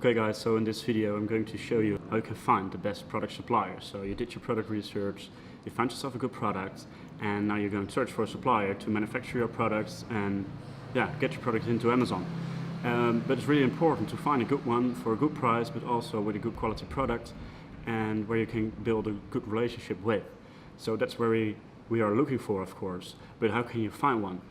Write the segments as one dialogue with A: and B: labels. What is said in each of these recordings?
A: Okay guys, so in this video I'm going to show you how you can find the best product supplier. So you did your product research, you found yourself a good product, and now you're going to search for a supplier to manufacture your products and get your product into Amazon. But it's really important to find a good one for a good price, but also with a good quality product and where you can build a good relationship with. So that's where we are looking for, of course. But how can you find one?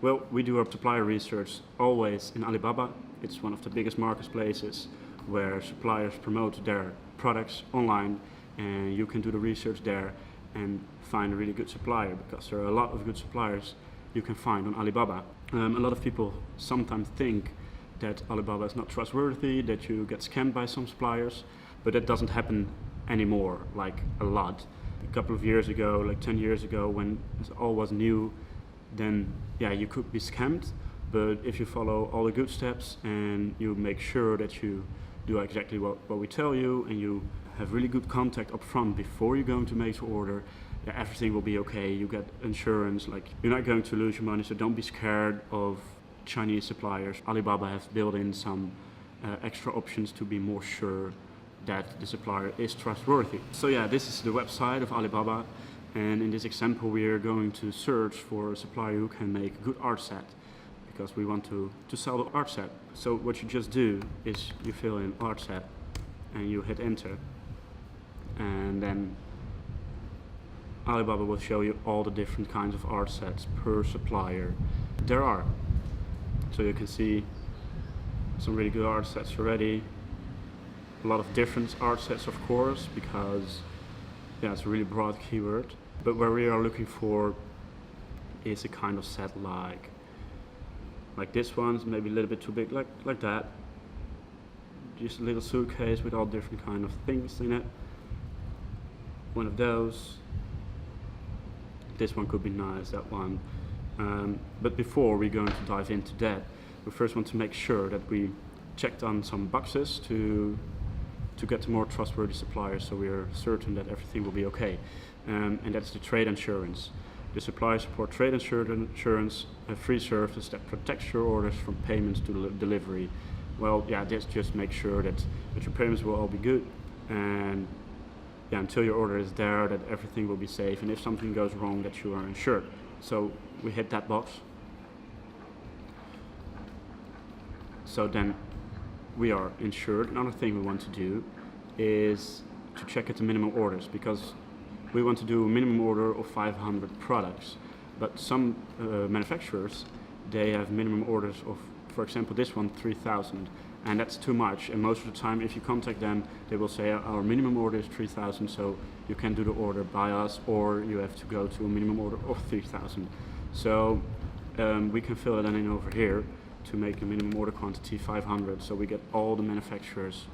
A: Well, we do our supplier research always in Alibaba. It's one of the biggest marketplaces where suppliers promote their products online, and you can do the research there and find a really good supplier, because there are a lot of good suppliers you can find on Alibaba. A lot of people sometimes think that Alibaba is not trustworthy, that you get scammed by some suppliers, but that doesn't happen anymore, like a lot. A couple of years ago, like 10 years ago, when it all was new, then you could be scammed. But if you follow all the good steps and you make sure that you do exactly what we tell you, and you have really good contact up front before you're going to make the order, everything will be okay. You get insurance, like you're not going to lose your money, so don't be scared of Chinese suppliers. Alibaba has built in some extra options to be more sure that the supplier is trustworthy. So this is the website of Alibaba, and in this example we are going to search for a supplier who can make a good art set, because we want to sell the art set. So what you just do is you fill in art set and you hit enter, and then Alibaba will show you all the different kinds of art sets per supplier there are. So you can see some really good art sets already. A lot of different art sets, of course, because it's a really broad keyword. But where we are looking for is a kind of set like this one's maybe a little bit too big, like that. Just a little suitcase with all different kind of things in it. One of those. This one could be nice, that one. But before we're going to dive into that, we first want to make sure that we checked on some boxes to get to more trustworthy suppliers, so we are certain that everything will be okay. And that's the trade insurance. The supplier support trade insurance, a free service that protects your orders from payments to delivery. Well, this just makes sure that your payments will all be good, and until your order is there, that everything will be safe, and if something goes wrong, that you are insured. So we hit that box. So then we are insured. Another thing we want to do is to check at the minimum orders, because we want to do a minimum order of 500 products. But some manufacturers, they have minimum orders of, for example, this one, 3,000. And that's too much. And most of the time, if you contact them, they will say our minimum order is 3,000, so you can do the order by us, or you have to go to a minimum order of 3,000. So we can fill it in over here to make a minimum order quantity 500. So we get all the manufacturers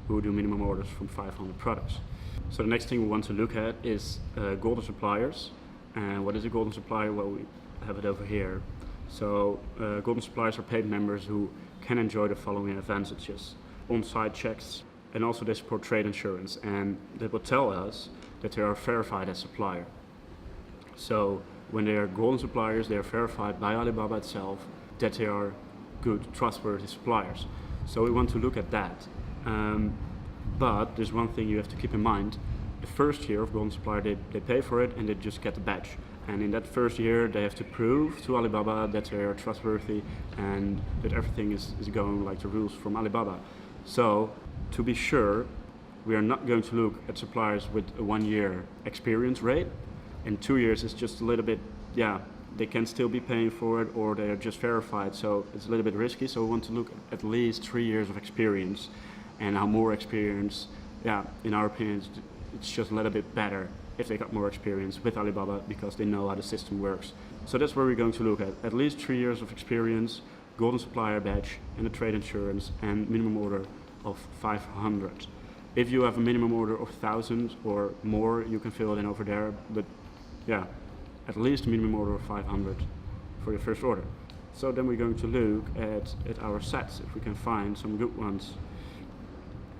A: who do minimum orders from 500 products. So the next thing we want to look at is golden suppliers. And what is a golden supplier? Well, we have it over here. So golden suppliers are paid members who can enjoy the following advantages: on-site checks, and also they support trade insurance, and they will tell us that they are verified as supplier. So when they are golden suppliers, they are verified by Alibaba itself that they are good, trustworthy suppliers. So we want to look at that. But there's one thing you have to keep in mind. The first year of golden supplier, they pay for it and they just get the badge. And in that first year, they have to prove to Alibaba that they are trustworthy and that everything is going like the rules from Alibaba. So to be sure, we are not going to look at suppliers with a 1 year experience rate. In 2 years, it's just a little bit, they can still be paying for it, or they are just verified. So it's a little bit risky. So we want to look at least 3 years of experience. And how more experience, in our opinion, it's just a little bit better if they got more experience with Alibaba, because they know how the system works. So that's where we're going to look at least 3 years of experience, golden supplier badge, and a trade insurance, and minimum order of 500. If you have a minimum order of 1,000 or more, you can fill it in over there, but at least a minimum order of 500 for your first order. So then we're going to look at our sets, if we can find some good ones.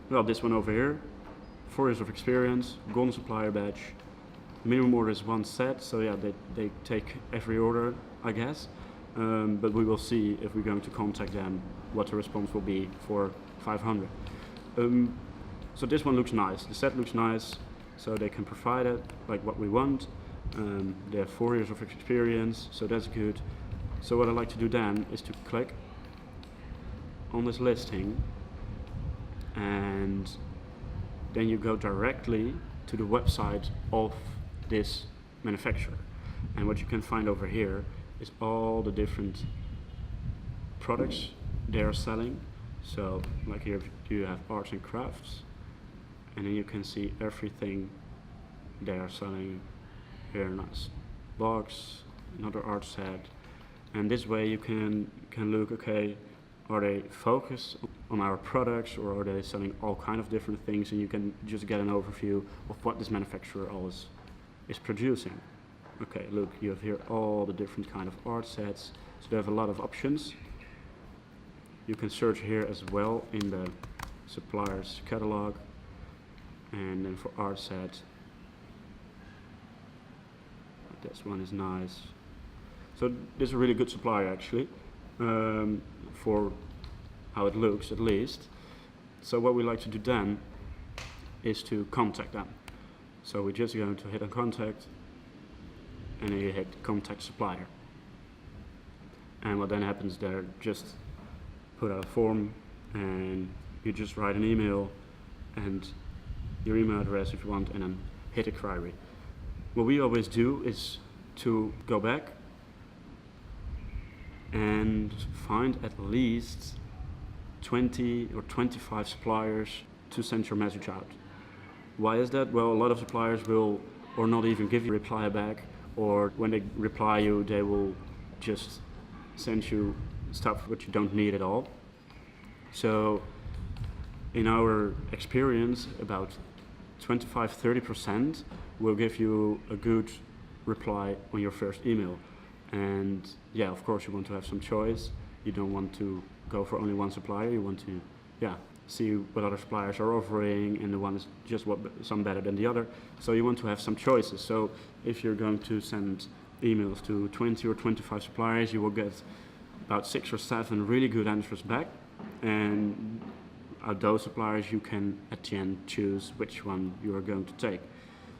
A: Well, this one over here, 4 years of experience, golden supplier badge. Minimum order is 1 set, so they take every order, I guess. But we will see if we're going to contact them what the response will be for 500. So this one looks nice. The set looks nice, so they can provide it like what we want. They have 4 years of experience, so that's good. So what I like to do then is to click on this listing, and then you go directly to the website of this manufacturer. And what you can find over here is all the different products they are selling. So like here you have arts and crafts, and then you can see everything they are selling. Here, nice box, another art set, and this way you can look, okay, are they focused on our products, or are they selling all kind of different things, and you can just get an overview of what this manufacturer always is producing. Okay, look, you have here all the different kind of art sets, so they have a lot of options. You can search here as well in the supplier's catalog, and then for art set, this one is nice. So this is a really good supplier actually, for how it looks at least. So what we like to do then is to contact them. So we're just going to hit on contact, and then you hit contact supplier. And what then happens there, just put out a form, and you just write an email and your email address if you want, and then hit a query. What we always do is to go back and find at least 20 or 25 suppliers to send your message out. Why is that? Well, a lot of suppliers will or not even give you a reply back, or when they reply you, they will just send you stuff which you don't need at all. So in our experience, about 25-30% will give you a good reply on your first email. And yeah, of course you want to have some choice. You don't want to go for only one supplier. You want to see what other suppliers are offering, and the one is just some better than the other. So you want to have some choices. So if you're going to send emails to 20 or 25 suppliers, you will get about 6 or 7 really good answers back. And out of those suppliers, you can at the end choose which one you are going to take.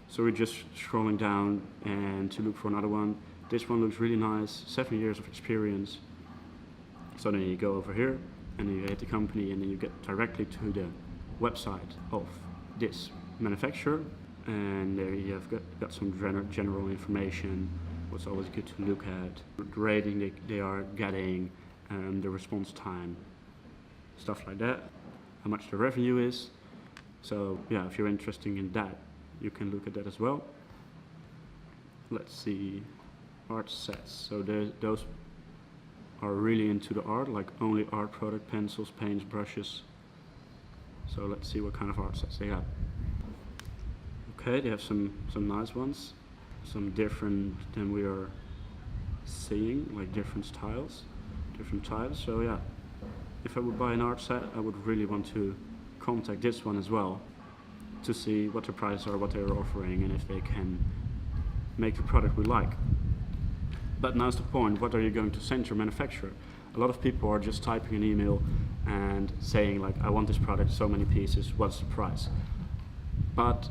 A: So we're just scrolling down and to look for another one. This one looks really nice, 7 years of experience. So then you go over here and you hit the company, and then you get directly to the website of this manufacturer. And there you have got some general information, what's always good to look at, the rating they are getting, the response time, stuff like that, how much the revenue is. So yeah, if you're interested in that, you can look at that as well. Let's see, art sets. So those are really into the art, like only art product, pencils, paints, brushes. So let's see what kind of art sets they have. Okay, they have some nice ones, some different than we are seeing, like different styles, different types. So yeah, if I would buy an art set, I would really want to contact this one as well to see what the prices are, what they're offering, and if they can make the product we like. But now's the point, what are you going to send your manufacturer? A lot of people are just typing an email and saying like, I want this product, so many pieces, what's the price? But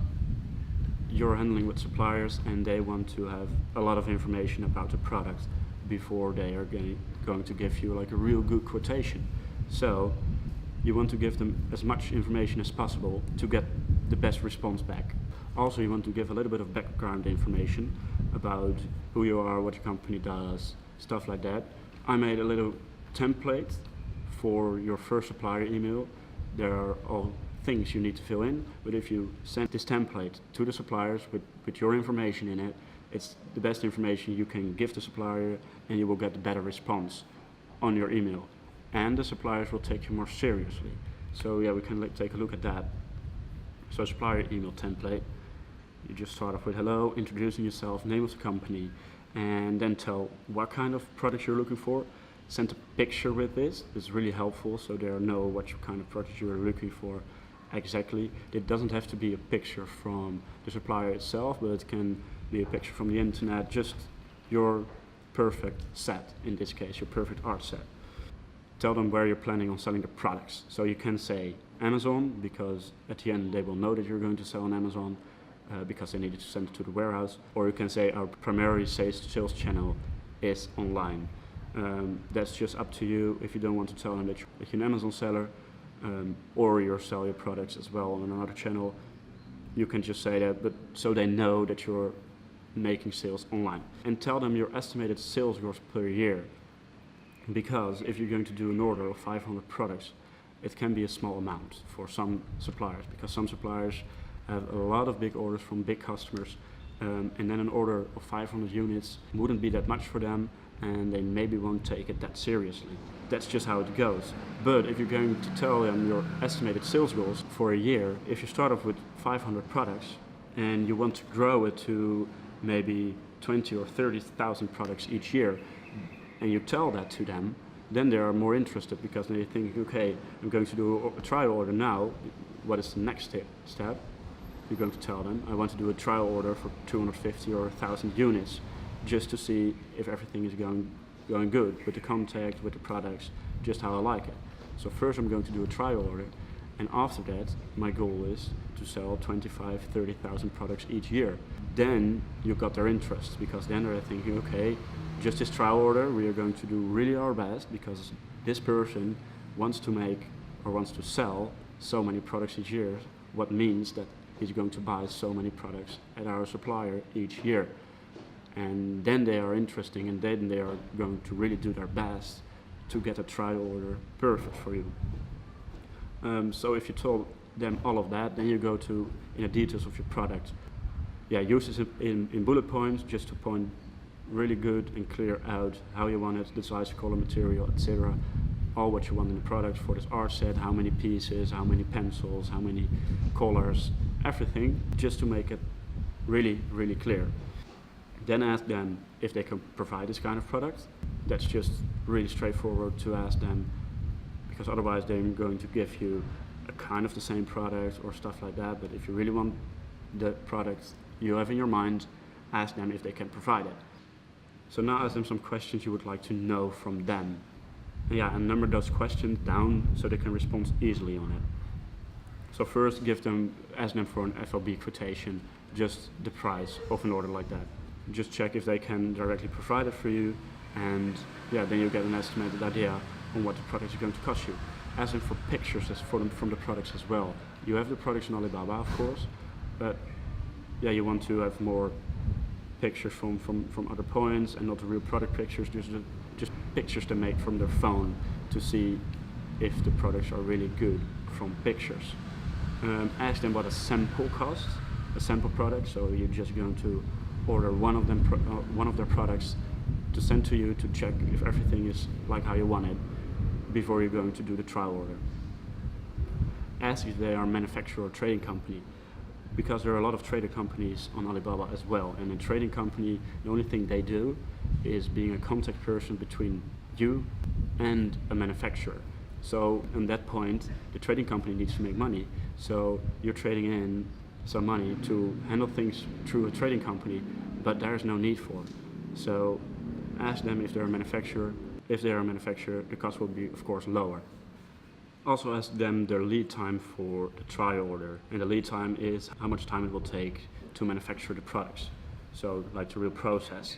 A: you're handling with suppliers, and they want to have a lot of information about the product before they are going to give you like a real good quotation. So you want to give them as much information as possible to get the best response back. Also, you want to give a little bit of background information about who you are, what your company does, stuff like that. I made a little template for your first supplier email. There are all things you need to fill in, but if you send this template to the suppliers with your information in it, it's the best information you can give the supplier, and you will get a better response on your email. And the suppliers will take you more seriously. So yeah, we can take a look at that. So supplier email template, you just start off with hello, introducing yourself, name of the company, and then tell what kind of product you're looking for. Send a picture with this. It's really helpful, so they know what kind of product you're looking for exactly. It doesn't have to be a picture from the supplier itself, but it can be a picture from the internet, just your perfect set, in this case, your perfect art set. tell them where you're planning on selling the products. So you can say Amazon, because at the end they will know that you're going to sell on Amazon, because they needed to send it to the warehouse. Or you can say our primary sales channel is online. That's just up to you. If you don't want to tell them that you're an Amazon seller, or you sell your products as well on another channel, you can just say that, but so they know that you're making sales online. And tell them your estimated sales growth per year, because if you're going to do an order of 500 products, it can be a small amount for some suppliers, because some suppliers have a lot of big orders from big customers, and then an order of 500 units wouldn't be that much for them, and they maybe won't take it that seriously. That's just how it goes. But if you're going to tell them your estimated sales goals for a year, if you start off with 500 products and you want to grow it to maybe 20 or 30,000 products each year, and you tell that to them, then they are more interested, because they think, okay, I'm going to do a trial order now. What is the next step? You're going to tell them, I want to do a trial order for 250 or 1,000 units, just to see if everything is going good with the contact, with the products, just how I like it. So first I'm going to do a trial order, and after that my goal is to sell 25, 30,000 products each year. Then you got their interest, because then they're thinking, okay, just this trial order, we are going to do really our best, because this person wants to make or wants to sell so many products each year, what means that he's going to buy so many products at our supplier each year. And then they are interesting, and then they are going to really do their best to get a trial order perfect for you. So if you told them all of that, then you go to in the details of your product. Yeah, use this in bullet points, just to point really good and clear out how you want it, the size, color, material, etc. All what you want in the product for this art set, how many pieces, how many pencils, how many colors, everything, just to make it really, really clear. Then ask them if they can provide this kind of product. That's just really straightforward to ask them, because otherwise they're going to give you a kind of the same product or stuff like that. But if you really want the product you have in your mind, ask them if they can provide it. So now ask them some questions you would like to know from them. And number those questions down so they can respond easily on it. So first ask them for an FBA quotation, just the price of an order like that. Just check if they can directly provide it for you, and then you get an estimated idea on what the product is going to cost you. Ask them for pictures from the products as well. You have the products in Alibaba, of course, but you want to have more pictures from other points, and not the real product pictures, just pictures they make from their phone, to see if the products are really good from pictures. Ask them what a sample costs, a sample product. So you're just going to order one of their products to send to you to check if everything is like how you want it before you're going to do the trial order. Ask if they are a manufacturer or trading company, because there are a lot of trading companies on Alibaba as well, and a trading company, the only thing they do is being a contact person between you and a manufacturer. So at that point, the trading company needs to make money, so you're trading in some money to handle things through a trading company, but there's no need for it. So ask them if they're a manufacturer. If they're a manufacturer, the cost will be, of course, lower. Also ask them their lead time for the trial order, and the lead time is how much time it will take to manufacture the products. So like the real process.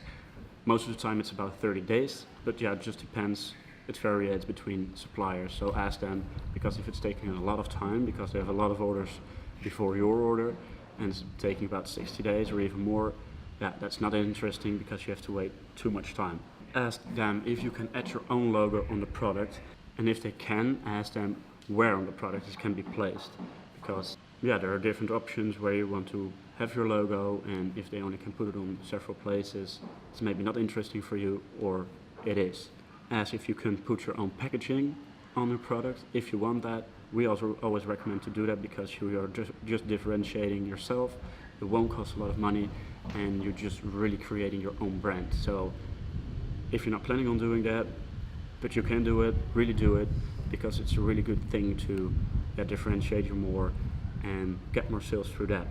A: Most of the time it's about 30 days, but it just depends. It varies between suppliers, so ask them, because if it's taking a lot of time, because they have a lot of orders before your order, and it's taking about 60 days or even more, that's not interesting, because you have to wait too much time. Ask them if you can add your own logo on the product, and if they can, ask them where on the product it can be placed, because there are different options where you want to have your logo, and if they only can put it on several places, it's maybe not interesting for you, or it is. Ask if you can put your own packaging on your product. If you want that, we also always recommend to do that, because you are just differentiating yourself. It won't cost a lot of money, and you're just really creating your own brand. So if you're not planning on doing that, but you can do it, really do it, because it's a really good thing to differentiate you more and get more sales through that.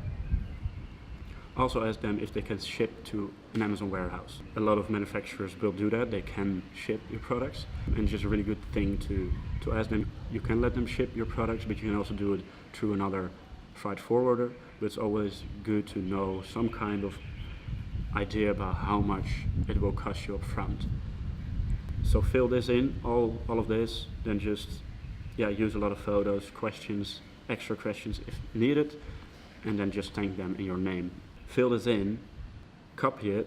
A: Also ask them if they can ship to an Amazon warehouse. A lot of manufacturers will do that. They can ship your products, and it's just a really good thing to ask them. You can let them ship your products, but you can also do it through another freight forwarder. But it's always good to know some kind of idea about how much it will cost you up front. So fill this in, all of this, then just use a lot of photos, questions, extra questions if needed, and then just thank them in your name. Fill this in, copy it,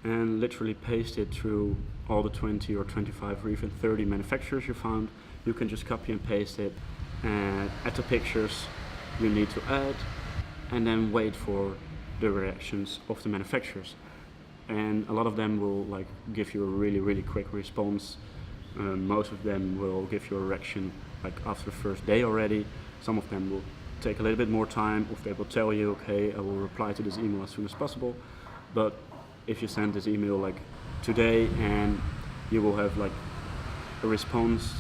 A: and literally paste it through all the 20 or 25 or even 30 manufacturers you found. You can just copy and paste it, and add the pictures you need to add, and then wait for the reactions of the manufacturers. And a lot of them will give you a really quick response. Most of them will give you a reaction after the first day already. Some of them will take a little bit more time, or they will tell you, okay, I will reply to this email as soon as possible. But if you send this email today, and you will have a response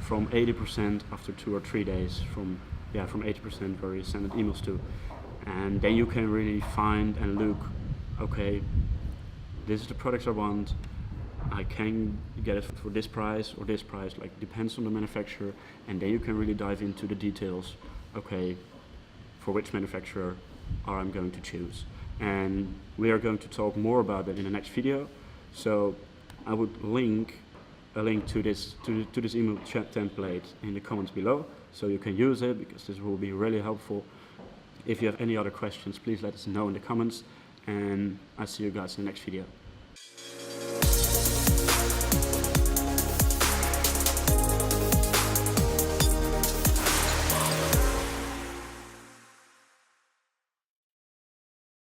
A: from 80% after 2 or 3 days from 80% where you send emails to. And then you can really find and look, okay, this is the products I want, I can get it for this price or this price, depends on the manufacturer, and then you can really dive into the details, okay, for which manufacturer I'm going to choose. And we are going to talk more about that in the next video. So I would link a link to this email chat template in the comments below, so you can use it, because this will be really helpful. If you have any other questions, please let us know in the comments, and I'll see you guys in the next video.